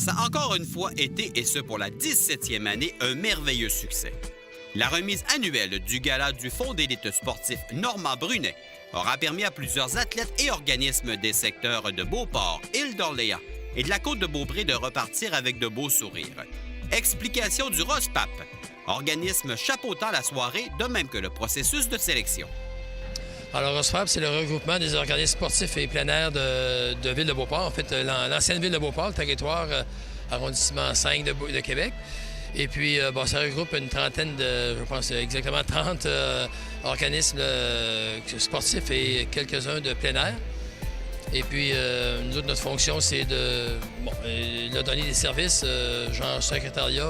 ça a encore une fois été, et ce pour la 17e année, un merveilleux succès. La remise annuelle du gala du Fonds d'élite sportif Normand Brunet aura permis à plusieurs athlètes et organismes des secteurs de Beauport, Île-d'Orléans et de la Côte-de-Beaupré de repartir avec de beaux sourires. Explication du ROSPAP, organisme chapeautant la soirée, de même que le processus de sélection. Alors, ROSPAP, c'est le regroupement des organismes sportifs et plein air de Ville de Beauport. En fait, l'ancienne Ville de Beauport, le territoire arrondissement 5 de Québec. Et puis, ça regroupe une trentaine je pense exactement 30 organismes sportifs et quelques-uns de plein air. Et puis, nous autres, notre fonction, c'est de leur donner des services, genre secrétariat,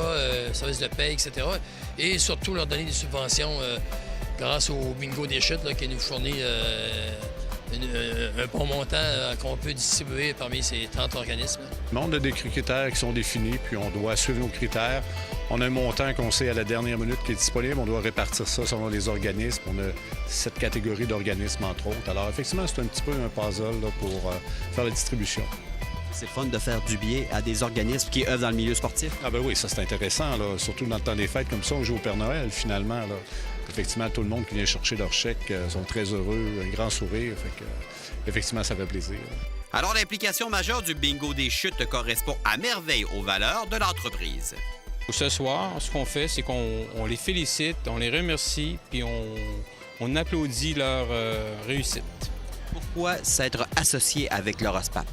services de paie, etc. Et surtout leur donner des subventions grâce au bingo des chutes là, qui nous fournit un bon montant qu'on peut distribuer parmi ces 30 organismes. On a des critères qui sont définis, puis on doit suivre nos critères. On a un montant qu'on sait à la dernière minute qui est disponible. On doit répartir ça selon les organismes. On a 7 catégories d'organismes, entre autres. Alors, effectivement, c'est un petit peu un puzzle là, pour faire la distribution. C'est le fun de faire du bien à des organismes qui œuvrent dans le milieu sportif. Ah ben oui, ça c'est intéressant, là. Surtout dans le temps des fêtes, comme ça, on joue au Père Noël, finalement. Là. Effectivement, tout le monde qui vient chercher leur chèque sont très heureux, un grand sourire. Fait que, effectivement, ça fait plaisir. Alors, l'implication majeure du bingo des chutes correspond à merveille aux valeurs de l'entreprise. Ce soir, ce qu'on fait, c'est qu'on les félicite, on les remercie, puis on applaudit leur réussite. Pourquoi s'être associé avec le ROSPAP?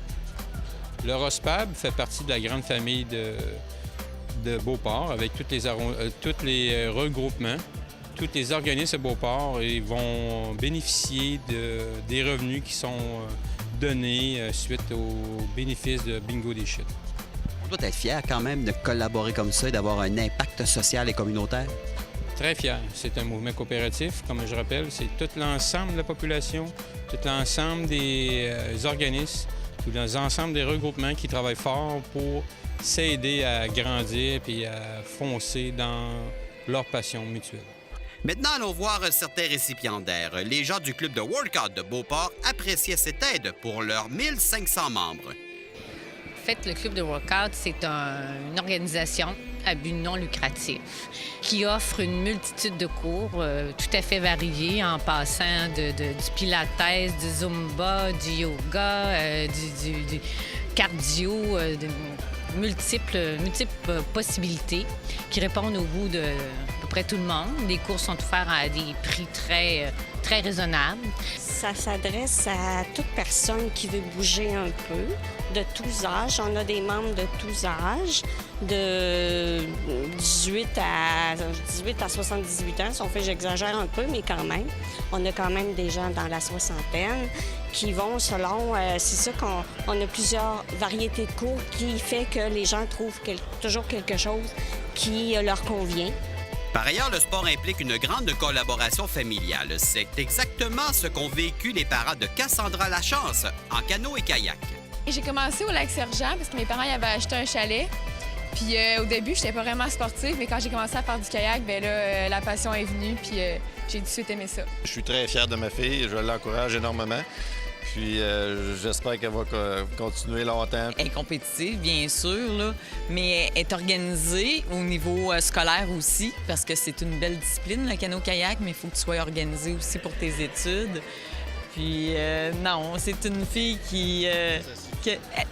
Le ROSPAP fait partie de la grande famille de Beauport, avec tous les regroupements. Tous les organismes de Beauport vont bénéficier des revenus qui sont donnés suite aux bénéfices de Bingo des chutes. On doit être fier quand même de collaborer comme ça et d'avoir un impact social et communautaire. Très fier. C'est un mouvement coopératif, comme je rappelle. C'est tout l'ensemble de la population, tout l'ensemble des organismes, tout l'ensemble des regroupements qui travaillent fort pour s'aider à grandir et à foncer dans leur passion mutuelle. Maintenant, allons voir certains récipiendaires. Les gens du club de workout de Beauport appréciaient cette aide pour leurs 1500 membres. En fait, le club de workout, c'est une organisation à but non lucratif qui offre une multitude de cours tout à fait variés en passant du pilates, du zumba, du yoga, du cardio, de multiples possibilités qui répondent au goût de à peu près tout le monde. Les cours sont offerts à des prix très raisonnables. Ça s'adresse à toute personne qui veut bouger un peu, de tous âges. On a des membres de tous âges, de 18 à 78 ans. Si on fait, j'exagère un peu, mais quand même. On a quand même des gens dans la soixantaine qui vont selon... c'est ça qu'on a plusieurs variétés de cours qui fait que les gens trouvent toujours quelque chose qui leur convient. Par ailleurs, le sport implique une grande collaboration familiale. C'est exactement ce qu'ont vécu les parents de Cassandra Lachance en canot et kayak. J'ai commencé au Lac-Sergent parce que mes parents avaient acheté un chalet. Puis au début, je n'étais pas vraiment sportive, mais quand j'ai commencé à faire du kayak, bien là, la passion est venue, puis j'ai tout de suite aimé ça. Je suis très fier de ma fille, je l'encourage énormément. Puis j'espère qu'elle va continuer longtemps. Elle est compétitive, bien sûr, là, mais elle est organisée au niveau scolaire aussi, parce que c'est une belle discipline, le canot-kayak, mais il faut que tu sois organisé aussi pour tes études. Puis non, c'est une fille qui est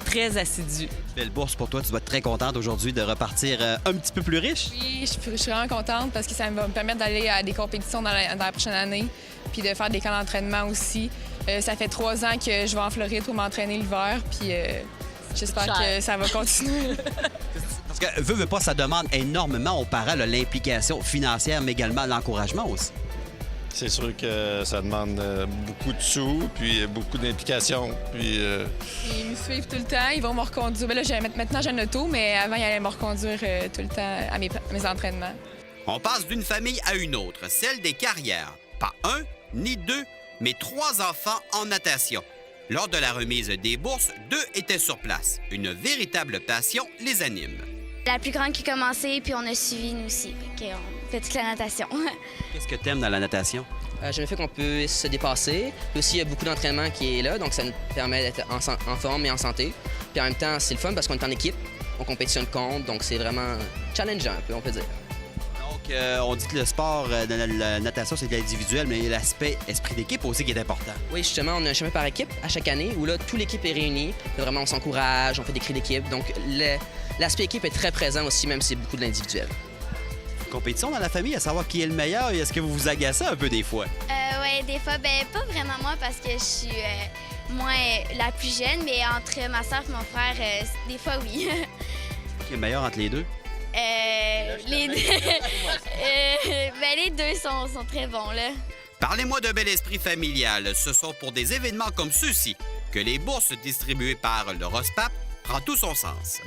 très assidue. Belle bourse pour toi. Tu dois être très contente aujourd'hui de repartir un petit peu plus riche. Oui, je suis vraiment contente parce que ça va me permettre d'aller à des compétitions dans la prochaine année puis de faire des camps d'entraînement aussi. Ça fait 3 ans que je vais en Floride pour m'entraîner l'hiver, puis j'espère que ça va continuer. Parce que, veut pas, ça demande énormément aux parents l'implication financière, mais également l'encouragement aussi. C'est sûr que ça demande beaucoup de sous, puis beaucoup d'implication. Puis, Ils me suivent tout le temps, ils vont me reconduire. Bien là, maintenant, j'ai une auto, mais avant, ils allaient me reconduire tout le temps à mes entraînements. On passe d'une famille à une autre, celle des carrières. Pas 1, ni 2, mais 3 enfants en natation. Lors de la remise des bourses, 2 étaient sur place. Une véritable passion les anime. La plus grande qui a commencé, puis on a suivi nous aussi. On fait toute la natation. Qu'est-ce que tu aimes dans la natation? J'aime le fait qu'on peut se dépasser. Puis aussi, il y a beaucoup d'entraînement qui est là, donc ça nous permet d'être en forme et en santé. Puis en même temps, c'est le fun parce qu'on est en équipe. on compétitionne contre, donc c'est vraiment challengeant un peu, on peut dire. Donc, on dit que le sport de la natation, c'est de l'individuel, mais il y a l'aspect esprit d'équipe aussi qui est important. Oui, justement, on a un chemin par équipe à chaque année où là, toute l'équipe est réunie. Vraiment, on s'encourage, on fait des cris d'équipe. Donc, l'aspect équipe est très présent aussi, même si c'est beaucoup de l'individuel. Compétition dans la famille, à savoir qui est le meilleur, et est-ce que vous vous agacez un peu des fois? Oui, des fois, pas vraiment moi parce que je suis moi la plus jeune, mais entre ma soeur et mon frère, des fois, oui. Qui est le meilleur entre les deux? Les deux, les deux sont très bons, là. Parlez-moi d'un bel esprit familial. Ce sont pour des événements comme ceux-ci que les bourses distribuées par le ROSPAP prennent tout son sens.